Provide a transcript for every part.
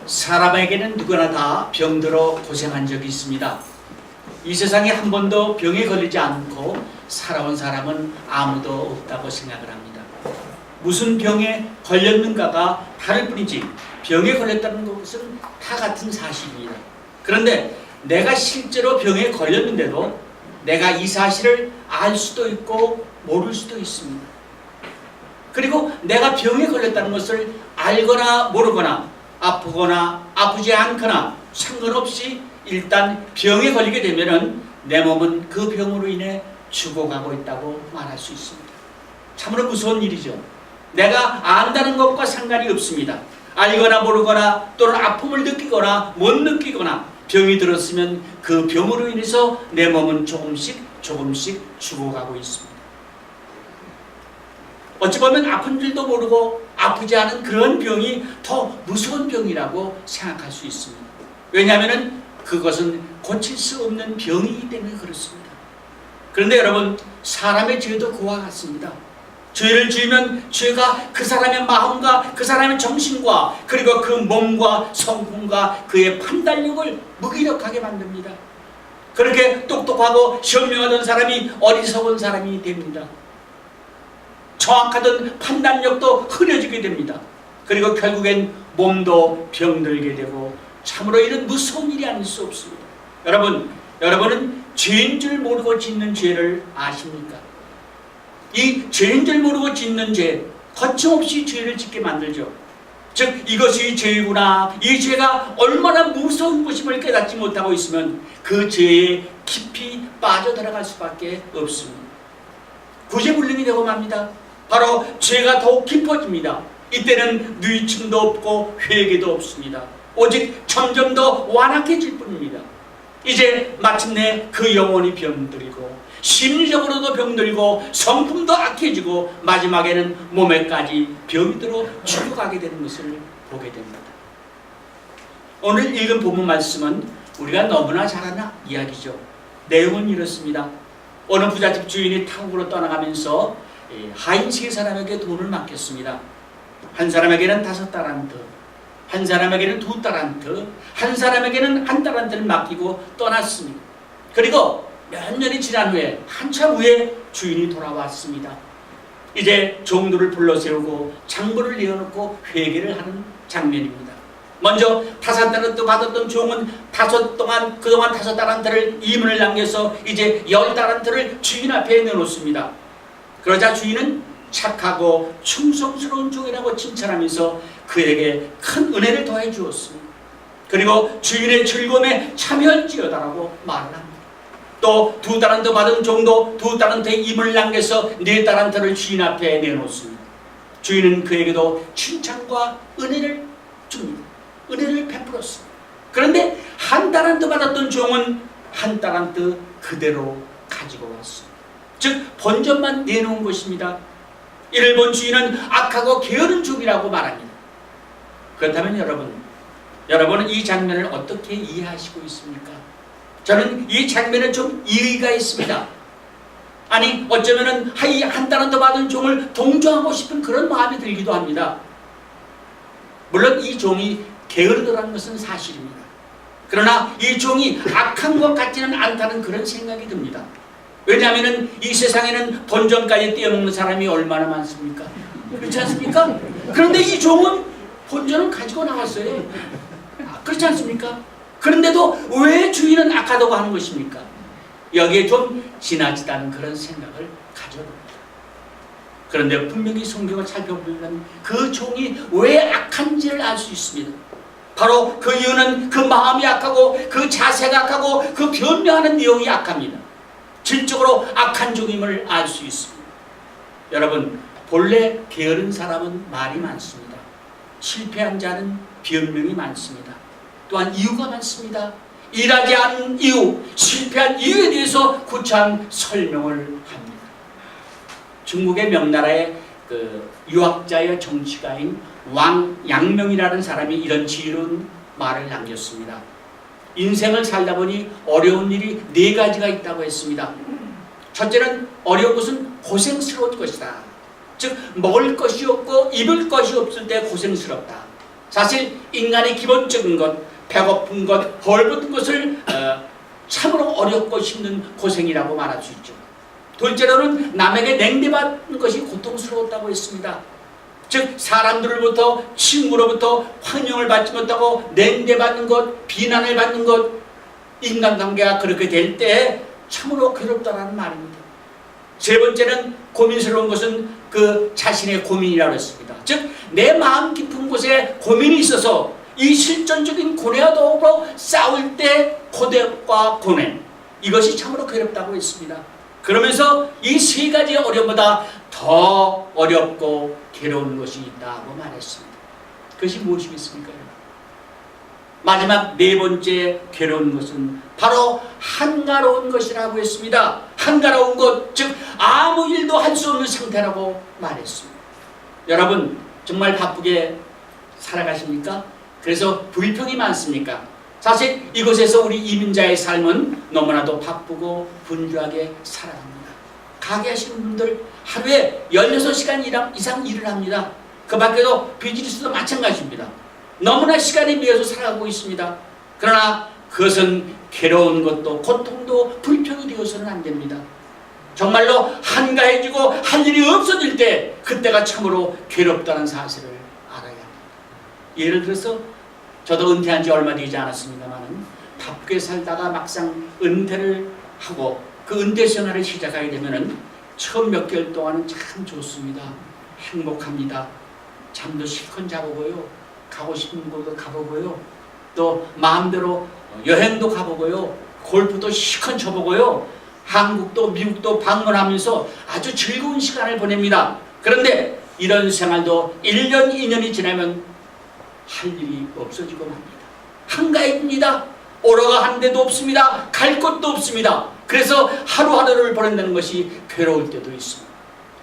사람에게는 누구나 다 병들어 고생한 적이 있습니다. 이 세상에 한 번도 병에 걸리지 않고 살아온 사람은 아무도 없다고 생각을 합니다. 무슨 병에 걸렸는가가 다를 뿐이지 병에 걸렸다는 것은 다 같은 사실입니다. 그런데 내가 실제로 병에 걸렸는데도 내가 이 사실을 알 수도 있고 모를 수도 있습니다. 그리고 내가 병에 걸렸다는 것을 알거나 모르거나 아프거나 아프지 않거나 상관없이 일단 병에 걸리게 되면은 내 몸은 그 병으로 인해 죽어가고 있다고 말할 수 있습니다. 참으로 무서운 일이죠. 내가 안다는 것과 상관이 없습니다. 알거나 모르거나 또는 아픔을 느끼거나 못 느끼거나 병이 들었으면 그 병으로 인해서 내 몸은 조금씩 죽어가고 있습니다. 어찌 보면 아픈 줄도 모르고 아프지 않은 그런 병이 더 무서운 병이라고 생각할 수 있습니다. 왜냐하면 그것은 고칠 수 없는 병이기 때문에 그렇습니다. 그런데 여러분, 사람의 죄도 그와 같습니다. 죄를 지으면 죄가 그 사람의 마음과 그 사람의 정신과 그리고 그 몸과 성품과 그의 판단력을 무기력하게 만듭니다. 그렇게 똑똑하고 현명하던 사람이 어리석은 사람이 됩니다. 정확하던 판단력도 흐려지게 됩니다. 그리고 결국엔 몸도 병들게 되고 참으로 이런 무서운 일이 아닐 수 없습니다. 여러분은 죄인 줄 모르고 짓는 죄를 아십니까? 이 죄인 줄 모르고 짓는 죄, 거침없이 죄를 짓게 만들죠. 즉 이것이 죄이구나, 이 죄가 얼마나 무서운 것임을 깨닫지 못하고 있으면 그 죄에 깊이 빠져들어갈 수밖에 없습니다. 구제불능이 되고 맙니다. 바로 죄가 더욱 깊어집니다. 이때는 뉘우침도 없고 회개도 없습니다. 오직 점점 더 완악해질 뿐입니다. 이제 마침내 그 영혼이 병들고 심리적으로도 병들고 성품도 악해지고 마지막에는 몸에까지 병이 들어 죽어가게 되는 것을 보게 됩니다. 오늘 읽은 본문 말씀은 우리가 너무나 잘 아는 이야기죠. 내용은 이렇습니다. 어느 부잣집 주인이 타국으로 떠나가면서 하인 세 사람에게 돈을 맡겼습니다. 한 사람에게는 5달란트, 한 사람에게는 2달란트, 한 사람에게는 1달란트를 맡기고 떠났습니다. 그리고 몇 년이 지난 후에 한참 후에 주인이 돌아왔습니다. 이제 종들을 불러 세우고 장부를 내어놓고 회개를 하는 장면입니다. 먼저 5달란트 받았던 종은 그동안 5달란트를 이문을 남겨서 이제 10달란트를 주인 앞에 내놓습니다. 그러자 주인은 착하고 충성스러운 종이라고 칭찬하면서 그에게 큰 은혜를 더해 주었습니다. 그리고 주인의 즐거움에 참여할지어다라고 말을 합니다. 또 2달란트 받은 종도 2달란트의 임을 남겨서 4달란트를 주인 앞에 내놓습니다. 주인은 그에게도 칭찬과 은혜를 줍니다. 은혜를 베풀었습니다. 그런데 1달란트 받았던 종은 1달란트 그대로 가지고 왔습니다. 즉 본전만 내놓은 것입니다. 이를 본 주인은 악하고 게으른 종이라고 말합니다. 그렇다면 여러분은 이 장면을 어떻게 이해하시고 있습니까? 저는 이 장면에 좀 이의가 있습니다. 아니 어쩌면은 이 1달란트 받은 종을 동정하고 싶은 그런 마음이 들기도 합니다. 물론 이 종이 게으르다는 것은 사실입니다. 그러나 이 종이 악한 것 같지는 않다는 그런 생각이 듭니다. 왜냐하면 이 세상에는 본전까지 떼어먹는 사람이 얼마나 많습니까? 그렇지 않습니까? 그런데 이 종은 본전을 가지고 나왔어요. 그렇지 않습니까? 그런데도 왜 주인은 악하다고 하는 것입니까? 여기에 좀 지나치다는 그런 생각을 가져봅니다. 그런데 분명히 성경을 살펴보면 그 종이 왜 악한지를 알 수 있습니다. 바로 그 이유는 그 마음이 악하고 그 자세가 악하고 그 변명하는 내용이 악합니다. 질적으로 악한 종임을 알 수 있습니다. 여러분, 본래 게으른 사람은 말이 많습니다. 실패한 자는 변명이 많습니다. 또한 이유가 많습니다. 일하지 않은 이유, 실패한 이유에 대해서 구차한 설명을 합니다. 중국의 명나라의 유학자여 정치가인 왕 양명이라는 사람이 이런 지혜로운 말을 남겼습니다. 인생을 살다 보니 어려운 일이 4가지가 있다고 했습니다. 첫째는 어려운 것은 고생스러운 것이다. 즉 먹을 것이 없고 입을 것이 없을 때 고생스럽다. 사실 인간의 기본적인 것, 배고픈 것, 벌받은 것을 참으로 어렵고 힘든 고생이라고 말할 수 있죠. 둘째로는 남에게 냉대받는 것이 고통스러웠다고 했습니다. 즉 사람들로부터, 친구로부터 환영을 받지 못하고 냉대받는 것, 비난을 받는 것, 인간관계가 그렇게 될 때 참으로 괴롭다라는 말입니다. 세 번째는 고민스러운 것은 그 자신의 고민이라고 했습니다. 즉 내 마음 깊은 곳에 고민이 있어서 이 실존적인 고뇌와 더불어 싸울 때 고독과 고뇌, 이것이 참으로 괴롭다고 했습니다. 그러면서 이 세 가지 어려움보다 더 어렵고 괴로운 것이 있다고 말했습니다. 그것이 무엇이겠습니까? 마지막 네 번째 괴로운 것은 바로 한가로운 것이라고 했습니다. 한가로운 것, 즉 아무 일도 할 수 없는 상태라고 말했습니다. 여러분 정말 바쁘게 살아가십니까? 그래서 불평이 많습니까? 사실 이곳에서 우리 이민자의 삶은 너무나도 바쁘고 분주하게 살아갑니다. 가게 하시는 분들 하루에 16시간 이상 일을 합니다. 그 밖에도 비즈니스도 마찬가지입니다. 너무나 시간이 미어서 살아가고 있습니다. 그러나 그것은 괴로운 것도 고통도 불평이 되어서는 안 됩니다. 정말로 한가해지고 할 일이 없어질 때 그때가 참으로 괴롭다는 사실을 알아야 합니다. 예를 들어서 저도 은퇴한 지 얼마 되지 않았습니다만 바쁘게 살다가 막상 은퇴를 하고 그 은퇴 생활을 시작하게 되면 처음 몇 개월 동안은 참 좋습니다. 행복합니다. 잠도 실컷 자보고요. 가고 싶은 곳도 가보고요. 또 마음대로 여행도 가보고요. 골프도 실컷 쳐보고요. 한국도 미국도 방문하면서 아주 즐거운 시간을 보냅니다. 그런데 이런 생활도 1년, 2년이 지나면 할 일이 없어지고 맙니다. 한가해집니다. 오러가 한 데도 없습니다. 갈 곳도 없습니다. 그래서 하루하루를 보낸다는 것이 괴로울 때도 있습니다.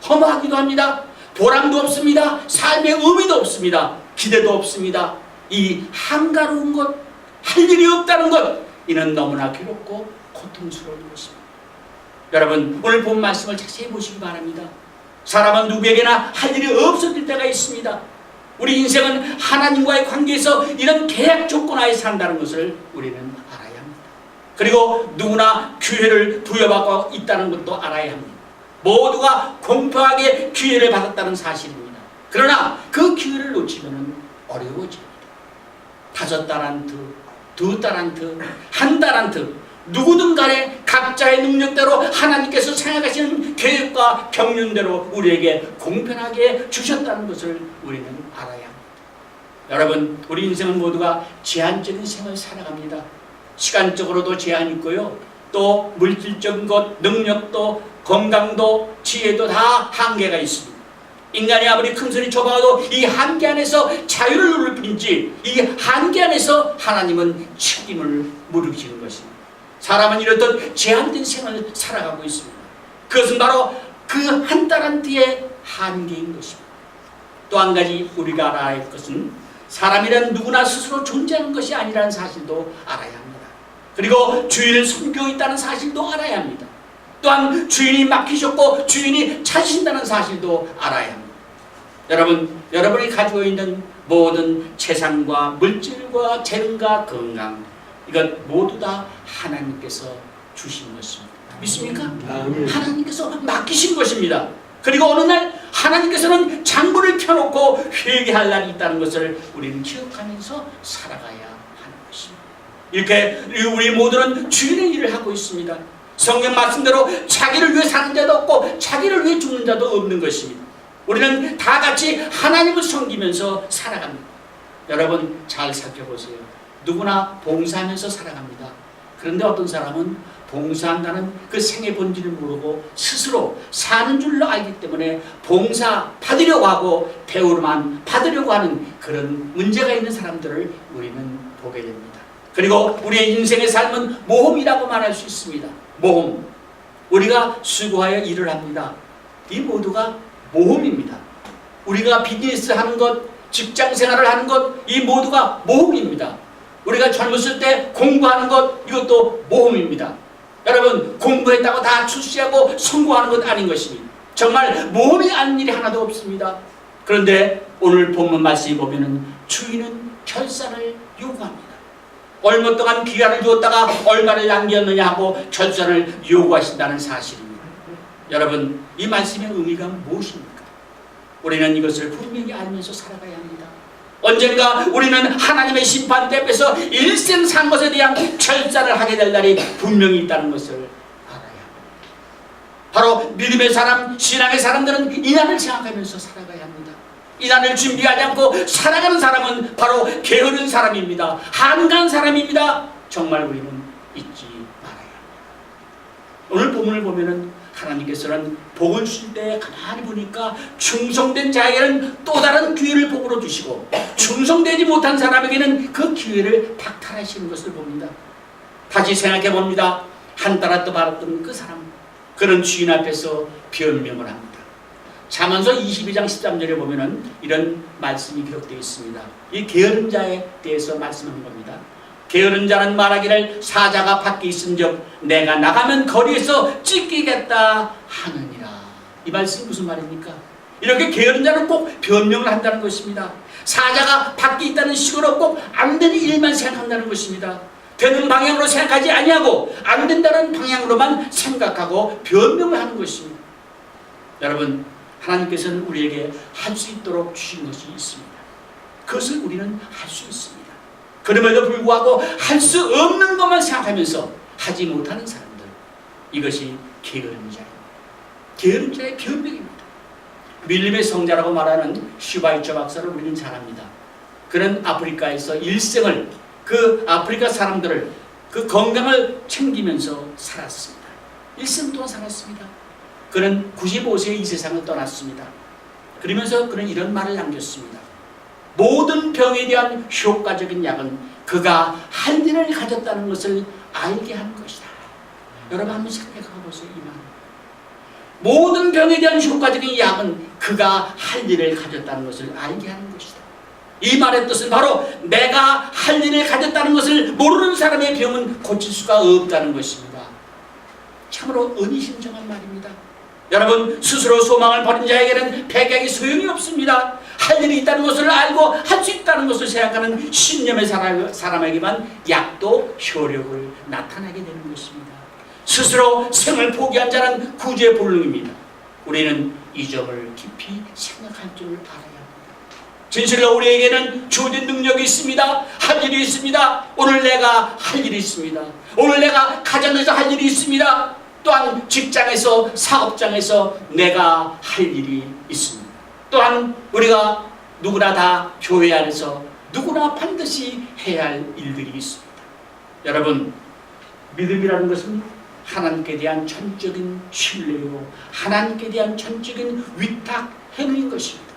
허무하기도 합니다. 보람도 없습니다. 삶의 의미도 없습니다. 기대도 없습니다. 이 한가로운 것, 할 일이 없다는 것, 이는 너무나 괴롭고 고통스러운 것입니다. 여러분 오늘 본 말씀을 자세히 보시기 바랍니다. 사람은 누구에게나 할 일이 없어질 때가 있습니다. 우리 인생은 하나님과의 관계에서 이런 계약 조건하에 산다는 것을 우리는 알아야 합니다. 그리고 누구나 기회를 부여받고 있다는 것도 알아야 합니다. 모두가 공평하게 기회를 받았다는 사실입니다. 그러나 그 기회를 놓치면 어려워집니다. 5달란트, 2달란트, 1달란트, 누구든 간에 각자의 능력대로 하나님께서 생각하시는 계획과 경륜대로 우리에게 공평하게 주셨다는 것을 우리는 알아야 합니다. 여러분 우리 인생은 모두가 제한적인 생을 살아갑니다. 시간적으로도 제한이 있고요. 또 물질적인 것, 능력도, 건강도, 지혜도 다 한계가 있습니다. 인간이 아무리 큰소리 쳐봐도 이 한계 안에서 자유를 누릴 뿐이지 이 한계 안에서 하나님은 책임을 물으시는 것입니다. 사람은 이렇듯 제한된 생을 살아가고 있습니다. 그것은 바로 그 한 달란트의 한계인 것입니다. 또 한 가지 우리가 알아야 할 것은 사람이란 누구나 스스로 존재하는 것이 아니라는 사실도 알아야 합니다. 그리고 주인을 섬기고 있다는 사실도 알아야 합니다. 또한 주인이 맡기셨고 주인이 찾으신다는 사실도 알아야 합니다. 여러분, 여러분이 가지고 있는 모든 재산과 물질과 재능과 건강, 이것 모두 다 하나님께서 주신 것입니다. 믿습니까? 하나님께서 맡기신 것입니다. 그리고 어느 날 하나님께서는 장부를 펴놓고 회개할 날이 있다는 것을 우리는 기억하면서 살아가야 하는 것입니다. 이렇게 우리 모두는 주인의 일을 하고 있습니다. 성경 말씀대로 자기를 위해 사는 자도 없고 자기를 위해 죽는 자도 없는 것입니다. 우리는 다 같이 하나님을 섬기면서 살아갑니다. 여러분 잘 살펴보세요. 누구나 봉사하면서 살아갑니다. 그런데 어떤 사람은 봉사한다는 그 생의 본질을 모르고 스스로 사는 줄로 알기 때문에 봉사 받으려고 하고 배우만 받으려고 하는 그런 문제가 있는 사람들을 우리는 보게 됩니다. 그리고 우리의 인생의 삶은 모험이라고 말할 수 있습니다. 모험. 우리가 수고하여 일을 합니다. 이 모두가 모험입니다. 우리가 비즈니스 하는 것, 직장 생활을 하는 것, 이 모두가 모험입니다. 우리가 젊었을 때 공부하는 것, 이것도 모험입니다. 여러분 공부했다고 다 출세하고 성공하는 것 아닌 것입니다. 정말 모험이 아닌 일이 하나도 없습니다. 그런데 오늘 본문 말씀에 보면은 주인은 결산을 요구합니다. 얼마 동안 기간을 두었다가 얼마를 남겼느냐 하고 결산을 요구하신다는 사실입니다. 여러분, 이 말씀의 의미가 무엇입니까? 우리는 이것을 분명히 알면서 살아가야 합니다. 언젠가 우리는 하나님의 심판대 앞에서 일생 산 것에 대한 결산을 하게 될 날이 분명히 있다는 것을 알아야 합니다. 바로 믿음의 사람, 신앙의 사람들은 이 날을 생각하면서 살아가야 합니다. 이 날을 준비하지 않고 살아가는 사람은 바로 게으른 사람입니다. 한가한 사람입니다. 정말 우리는 잊지 말아야 합니다. 오늘 본문을 보면은 하나님께서는 복을 주실 때 가만히 보니까 충성된 자에게는 또 다른 기회를 복으로 주시고 충성되지 못한 사람에게는 그 기회를 박탈하시는 것을 봅니다. 다시 생각해 봅니다. 한 달아 떠받았던 그 사람, 그는 주인 앞에서 변명을 합니다. 잠언서 22장 13절에 보면은 이런 말씀이 기록되어 있습니다. 이 게으른 자에 대해서 말씀하는 겁니다. 게으른 자는 말하기를 사자가 밖에 있은즉 내가 나가면 거리에서 찢기겠다 하느니라. 이 말씀이 무슨 말입니까? 이렇게 게으른 자는 꼭 변명을 한다는 것입니다. 사자가 밖에 있다는 식으로 꼭 안 되는 일만 생각한다는 것입니다. 되는 방향으로 생각하지 아니하고 안 된다는 방향으로만 생각하고 변명을 하는 것입니다. 여러분, 하나님께서는 우리에게 할 수 있도록 주신 것이 있습니다. 그것을 우리는 할 수 있습니다. 그럼에도 불구하고 할 수 없는 것만 생각하면서 하지 못하는 사람들, 이것이 게으른 자입니다. 게으른 자의 변명입니다. 밀림의 성자라고 말하는 슈바이처 박사를 우리는 잘 압니다. 그는 아프리카에서 일생을 그 아프리카 사람들을 그 건강을 챙기면서 살았습니다. 일생 동안 살았습니다. 그는 95세에 이 세상을 떠났습니다. 그러면서 그는 이런 말을 남겼습니다. 모든 병에 대한 효과적인 약은 그가 할 일을 가졌다는 것을 알게 하는 것이다. 여러분 한번 생각해 보세요. 이 말. 모든 병에 대한 효과적인 약은 그가 할 일을 가졌다는 것을 알게 하는 것이다. 이 말의 뜻은 바로 내가 할 일을 가졌다는 것을 모르는 사람의 병은 고칠 수가 없다는 것입니다. 참으로 의미심장한 말입니다. 여러분, 스스로 소망을 버린 자에게는 백약이 소용이 없습니다. 할 일이 있다는 것을 알고 할 수 있다는 것을 생각하는 신념의 사람에게만 약도 효력을 나타나게 되는 것입니다. 스스로 생을 포기한 자는 구제의 본능입니다. 우리는 이 점을 깊이 생각할 줄 알아야 합니다. 진실로 우리에게는 주어진 능력이 있습니다. 할 일이 있습니다. 오늘 내가 할 일이 있습니다. 오늘 내가 가정에서 할 일이 있습니다. 또한 직장에서, 사업장에서 내가 할 일이 있습니다. 또한 우리가 누구나 다 교회 안에서 누구나 반드시 해야 할 일들이 있습니다. 여러분, 믿음이라는 것은 하나님께 대한 전적인 신뢰이고 하나님께 대한 전적인 위탁 행위인 것입니다.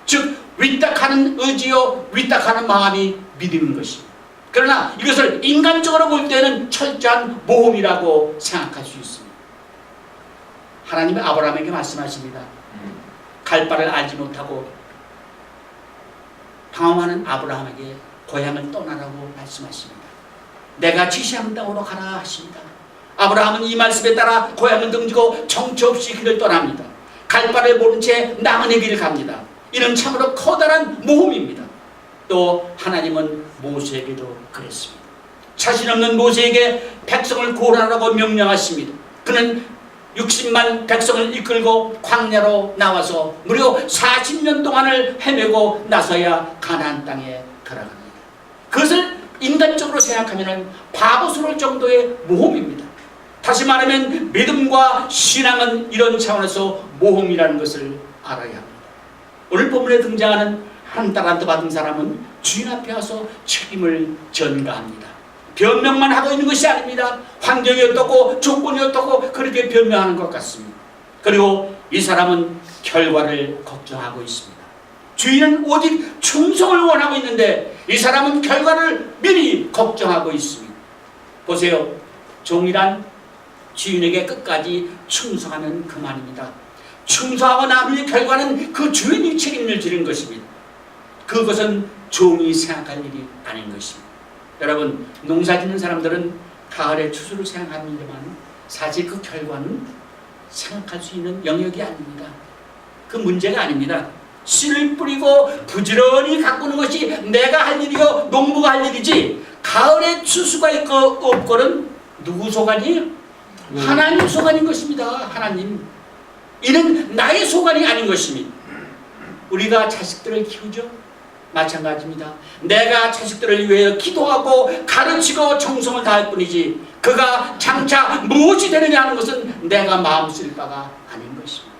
즉 위탁하는 의지요, 위탁하는 마음이 믿음인 것입니다. 그러나 이것을 인간적으로 볼 때는 철저한 모험이라고 생각할 수 있습니다. 하나님이 아브라함에게 말씀하십니다. 갈 바를 알지 못하고 방황하는 아브라함에게 고향을 떠나라고 말씀하십니다. 내가 지시하는 땅으로 가라 하십니다. 아브라함은 이 말씀에 따라 고향을 등지고 정처 없이 길을 떠납니다. 갈 바를 모른 채 나그네 길을 갑니다. 이는 참으로 커다란 모험입니다. 또 하나님은 모세에게도 그랬습니다. 자신 없는 모세에게 백성을 구원하라고 명령하십니다. 그는 60만 백성을 이끌고 광야로 나와서 무려 40년 동안을 헤매고 나서야 가나안 땅에 들어갑니다. 그것을 인간적으로 생각하면 바보스러울 정도의 모험입니다. 다시 말하면 믿음과 신앙은 이런 차원에서 모험이라는 것을 알아야 합니다. 오늘 본문에 등장하는 한 달란트 받은 사람은 주인 앞에 와서 책임을 전가합니다. 변명만 하고 있는 것이 아닙니다. 환경이 어떻고 조건이 어떻고 그렇게 변명하는 것 같습니다. 그리고 이 사람은 결과를 걱정하고 있습니다. 주인은 오직 충성을 원하고 있는데 이 사람은 결과를 미리 걱정하고 있습니다. 보세요. 종이란 주인에게 끝까지 충성하면 그만입니다. 충성하고 난 후의 결과는 그 주인이 책임을 지는 것입니다. 그것은 종이 생각할 일이 아닌 것입니다. 여러분, 농사 짓는 사람들은 가을에 추수를 생각합니다만 사실 그 결과는 생각할 수 있는 영역이 아닙니다. 그 문제가 아닙니다. 씨를 뿌리고 부지런히 가꾸는 것이 내가 할 일이요 농부가 할 일이지, 가을에 추수가 있고 없고는 누구 소관이에요? 하나님 소관인 것입니다. 하나님. 이는 나의 소관이 아닌 것입니다. 우리가 자식들을 키우죠? 마찬가지입니다. 내가 자식들을 위해 기도하고 가르치고 정성을 다할 뿐이지, 그가 장차 무엇이 되느냐 하는 것은 내가 마음 쓸 바가 아닌 것입니다.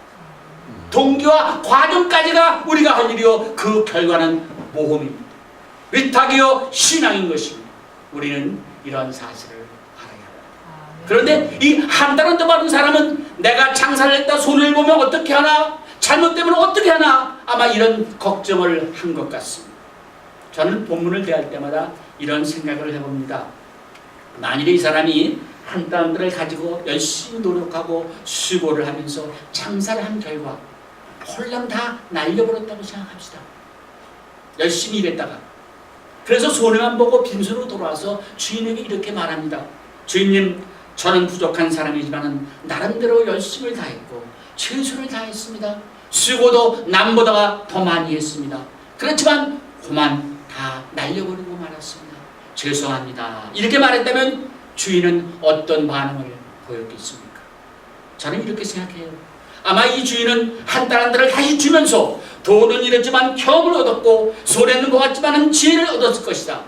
동기와 과정까지가 우리가 할 일이요 그 결과는 모험입니다. 위탁이요 신앙인 것입니다. 우리는 이런 사실을 알아야 합니다. 그런데 이 한 달란트 받은 사람은 내가 장사를 했다 손을 보면 어떻게 하나, 잘못되면 어떻게 하나, 아마 이런 걱정을 한 것 같습니다. 저는 본문을 대할 때마다 이런 생각을 해봅니다. 만일에 이 사람이 한 달란트를 가지고 열심히 노력하고 수고를 하면서 장사를 한 결과 홀랑 다 날려버렸다고 생각합시다. 열심히 일했다가 그래서 손해만 보고 빈손으로 돌아와서 주인에게 이렇게 말합니다. 주인님, 저는 부족한 사람이지만 나름대로 열심을 다했고 최선을 다했습니다. 수고도 남보다 더 많이 했습니다. 그렇지만 그만 다 날려버리고 말았습니다. 죄송합니다. 이렇게 말했다면 주인은 어떤 반응을 보였겠습니까? 저는 이렇게 생각해요. 아마 이 주인은 한 달란트를 다시 주면서 돈은 잃었지만 경험을 얻었고 손해는 보았지만 지혜를 얻었을 것이다.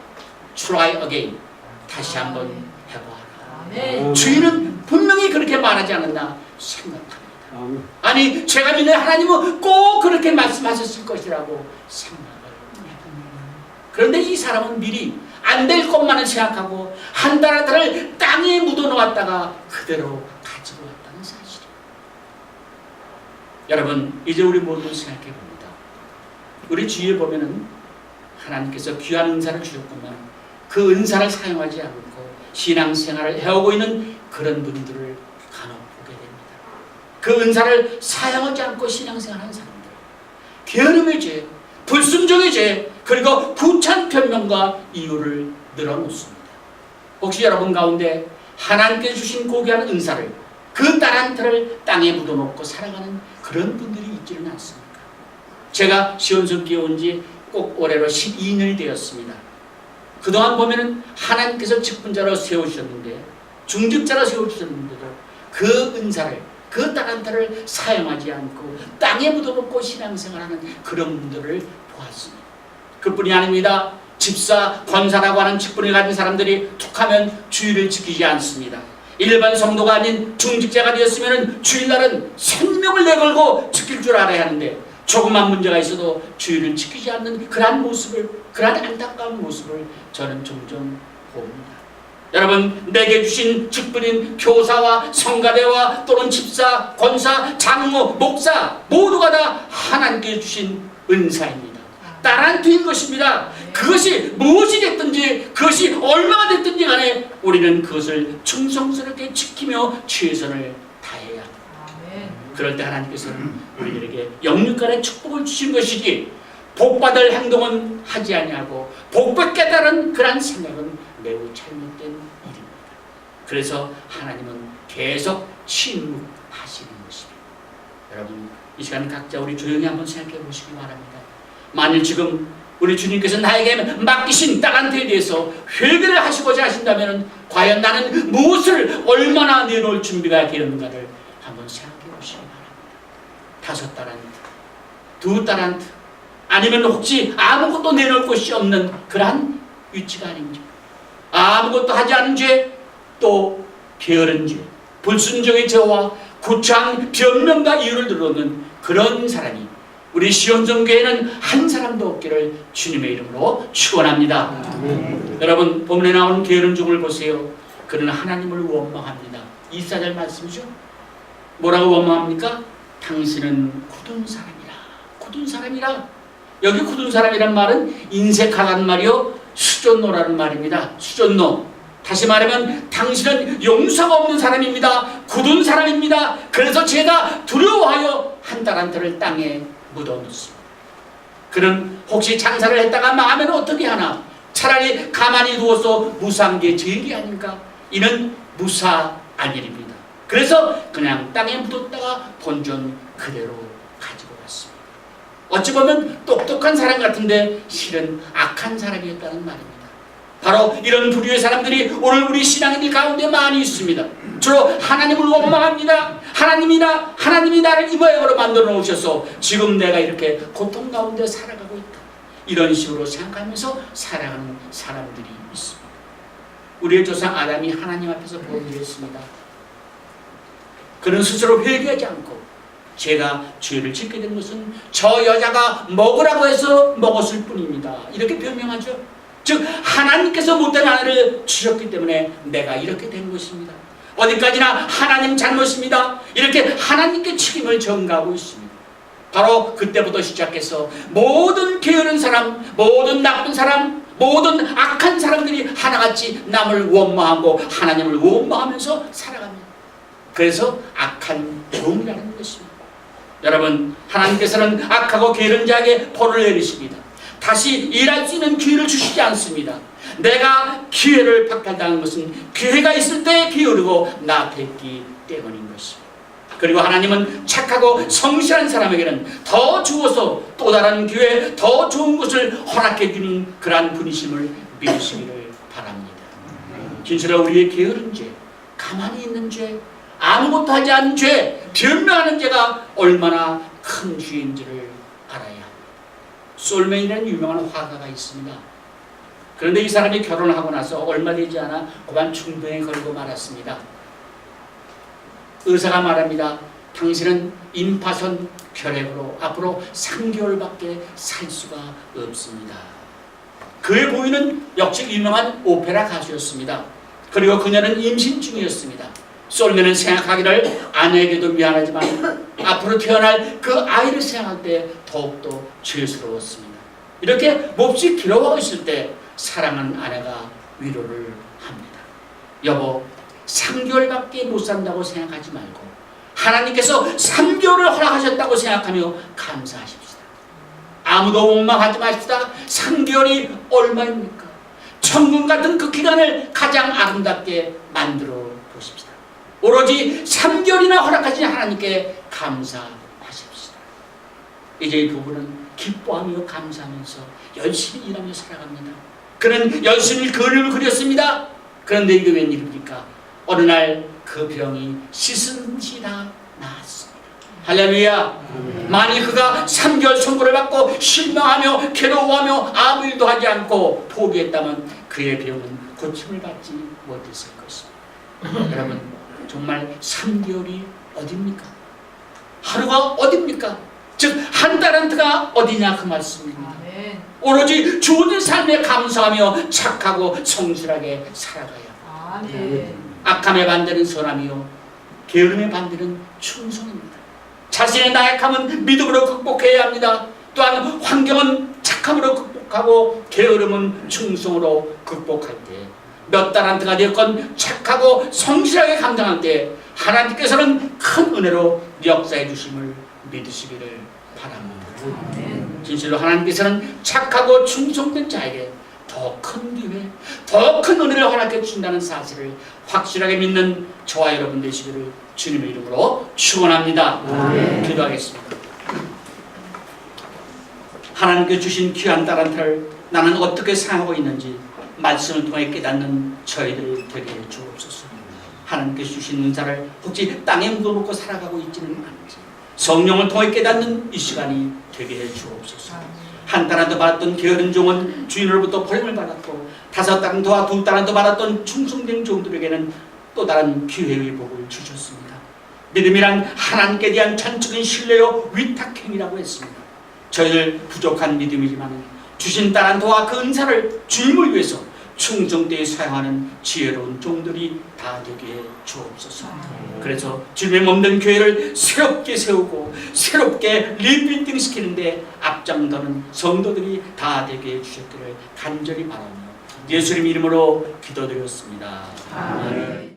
Try again. 다시 한번 해보아라. 주인은 분명히 그렇게 말하지 않았나 생각합니다. 아니, 제가 믿는 하나님은 꼭 그렇게 말씀하셨을 것이라고 생각을 해봅니다. 그런데 이 사람은 미리 안 될 것만을 생각하고 한 달란트를 땅에 묻어놓았다가 그대로 가지고 왔다는 사실이에요. 여러분, 이제 우리 모두 생각해 봅니다. 우리 주위에 보면은 하나님께서 귀한 은사를 주셨구만, 그 은사를 사용하지 않고 신앙생활을 해오고 있는 그런 분들을 간혹 보게 됩니다. 그 은사를 사용하지 않고 신앙생활하는 사람들, 게으름의 죄, 불순종의 죄, 그리고 구찬 변명과 이유를 늘어놓습니다. 혹시 여러분 가운데 하나님께 주신 고귀한 은사를, 그 달란트를 땅에 묻어놓고 살아가는 그런 분들이 있지는 않습니까? 제가 시온석교에 온 지 꼭 올해로 12년이 되었습니다. 그동안 보면은 하나님께서 직분자로 세우셨는데, 중직자로 세우셨는데도 그 은사를, 그 달란트를 사용하지 않고 땅에 묻어놓고 신앙생활하는 그런 분들을 보았습니다. 그뿐이 아닙니다. 집사, 권사라고 하는 직분을 가진 사람들이 툭하면 주의를 지키지 않습니다. 일반 성도가 아닌 중직자가 되었으면 주일날은 생명을 내걸고 지킬 줄 알아야 하는데, 조그만 문제가 있어도 주의를 지키지 않는 그러한 모습을, 그러한 안타까운 모습을 저는 종종 봅니다. 여러분, 내게 주신 직분인 교사와 성가대와 또는 집사, 권사, 장로, 목사 모두가 다 하나님께 주신 은사입니다. 달란트인 것입니다. 그것이 무엇이 됐든지, 그것이 얼마가 됐든지 간에 우리는 그것을 충성스럽게 지키며 최선을 다해야 합니다. 그럴 때 하나님께서는 우리들에게 영육간의 축복을 주신 것이지, 복받을 행동은 하지 아니하고 복받겠다는 그런 생각은 매우 잘못된 일입니다. 그래서 하나님은 계속 침묵하시는 것입니다. 여러분, 이 시간 각자 우리 조용히 한번 생각해 보시기 바랍니다. 만일 지금 우리 주님께서 나에게 맡기신 달란트에 대해서 회개를 하시고자 하신다면 과연 나는 무엇을 얼마나 내놓을 준비가 되었는가를 한번 생각해 보시기 바랍니다. 5달란트, 2달란트, 아니면 혹시 아무것도 내놓을 것이 없는 그러한 위치가 아닙니까? 아무것도 하지 않은 죄, 또 게으른 죄, 불순종의 죄와 구차한 변명과 이유를 들어놓는 그런 사람이 우리 시온성교회는 한 사람도 없기를 주님의 이름으로 축원합니다. 여러분, 본문에 나오는 게으른 종을 보세요. 그는 하나님을 원망합니다. 24절 말씀이죠. 뭐라고 원망합니까? 당신은 굳은 사람이라. 굳은 사람이라. 여기 굳은 사람이란 말은 인색하다는 말이요, 수존노라는 말입니다. 수존노. 다시 말하면 당신은 용서가 없는 사람입니다. 굳은 사람입니다. 그래서 제가 두려워하여 한 달란트를 땅에 묻어놓습니다. 그는 혹시 장사를 했다가 망하면 어떻게 하나? 차라리 가만히 두어서 무사한 게 제일이 아닌가? 이는 무사한 일입니다. 그래서 그냥 땅에 묻었다가 본전 그대로 가지고 갔습니다. 어찌 보면 똑똑한 사람 같은데 실은 악한 사람이었다는 말입니다. 바로 이런 부류의 사람들이 오늘 우리 신앙인들 가운데 많이 있습니다. 주로 하나님을 원망합니다. 하나님이 나를 이 모양으로 만들어 놓으셔서 지금 내가 이렇게 고통 가운데 살아가고 있다. 이런 식으로 생각하면서 살아가는 사람들이 있습니다. 우리의 조상 아담이 하나님 앞에서 범죄했습니다. 그는 스스로 회개하지 않고 제가 죄를 짓게 된 것은 저 여자가 먹으라고 해서 먹었을 뿐입니다. 이렇게 변명하죠. 즉 하나님께서 못된 아내를 주셨기 때문에 내가 이렇게 된 것입니다. 어디까지나 하나님 잘못입니다. 이렇게 하나님께 책임을 전가하고 있습니다. 바로 그때부터 시작해서 모든 게으른 사람, 모든 나쁜 사람, 모든 악한 사람들이 하나같이 남을 원망하고 하나님을 원망하면서 살아갑니다. 그래서 악한 종이라는 것입니다. 여러분, 하나님께서는 악하고 게으른 자에게 벌을 내리십니다. 다시 일할 수 있는 기회를 주시지 않습니다. 내가 기회를 박탈당한 것은 기회가 있을 때 게으르고 나태했기 때문인 것입니다. 그리고 하나님은 착하고 성실한 사람에게는 더 주어서 또 다른 기회, 더 좋은 것을 허락해 주는 그러한 분이심을 믿으시기를 바랍니다. 진실로 우리의 게으른 죄, 가만히 있는 죄, 아무것도 하지 않은 죄, 변명하는 죄가 얼마나 큰 죄인지를 알아야 합니다. 솔맨이라는 유명한 화가가 있습니다. 그런데 이 사람이 결혼을 하고 나서 얼마 되지 않아 고반 중병에 걸리고 말았습니다. 의사가 말합니다. 당신은 임파선 결핵으로 앞으로 3개월밖에 살 수가 없습니다. 그의 부인은 역시 유명한 오페라 가수였습니다. 그리고 그녀는 임신 중이었습니다. 솔맨은 생각하기를 아내에게도 미안하지만 앞으로 태어날 그 아이를 생각할 때 더욱더 죄스러웠습니다. 이렇게 몹시 괴로워하고 있을 때 사랑하는 아내가 위로를 합니다. 여보, 3개월밖에 못 산다고 생각하지 말고 하나님께서 3개월을 허락하셨다고 생각하며 감사하십시다. 아무도 원망하지 마십시다. 3개월이 얼마입니까? 천국 같은 그 기간을 가장 아름답게 만들어 보십시다. 오로지 3개월이나 허락하신 하나님께 감사하십시다. 이제 이 부부는 기뻐하며 감사하면서 열심히 일하며 살아갑니다. 그는 열심히 그림을 그렸습니다. 그런데 이게 웬일입니까? 어느 날 그 병이 씻은지 다 나았습니다. 할렐루야. 만일 그가 3개월 선고를 받고 실망하며 괴로워하며 아무 일도 하지 않고 포기했다면 그의 병은 고침을 받지 못했을 것입니다. 여러분, 정말 3개월이 어딥니까? 하루가 어딥니까? 즉 한 달란트가 어디냐 그 말씀입니다. 오로지 주어진 삶에 감사하며 착하고 성실하게 살아가야. 악함의 반대는 선함이요 게으름의 반대는 충성입니다. 자신의 나약함은 믿음으로 극복해야 합니다. 또한 환경은 착함으로 극복하고 게으름은 충성으로 극복할 때 몇 달란트가 되었건 착하고 성실하게 감당할 때 하나님께서는 큰 은혜로 역사해 주심을 믿으시기를 바랍니다. 진실로 하나님께서는 착하고 충성된 자에게 더 큰 기회, 더 큰 은혜를 허락해 주신다는 사실을 확실하게 믿는 저와 여러분 되시기를 주님의 이름으로 축원합니다. 기도하겠습니다. 하나님께 주신 귀한 달란트를 나는 어떻게 사용하고 있는지 말씀을 통해 깨닫는 저희들 되게 해 주옵소서. 하나님께 주신 은사를 혹시 땅에 묻어놓고 살아가고 있지는 않은지 성령을 통해 깨닫는 이 시간이 되게 해 주옵소서. 한 달란트 받았던 게으른 종은 주인으로부터 버림을 받았고 5달란트와 2달란트 받았던 충성된 종들에게는 또 다른 기회의 복을 주셨습니다. 믿음이란 하나님께 대한 전적인 신뢰요 위탁행위라고 했습니다. 저희들 부족한 믿음이지만 주신 달란트와 그 은사를 주님을 위해서 충성되게 사용하는 지혜로운 종들이 다 되게 해 주옵소서. 그래서 주님의 몸된 교회를 새롭게 세우고 새롭게 리빌딩 시키는데 앞장서는 성도들이 다 되게 해주셨기를 간절히 바라며 예수님 이름으로 기도드렸습니다. 아멘.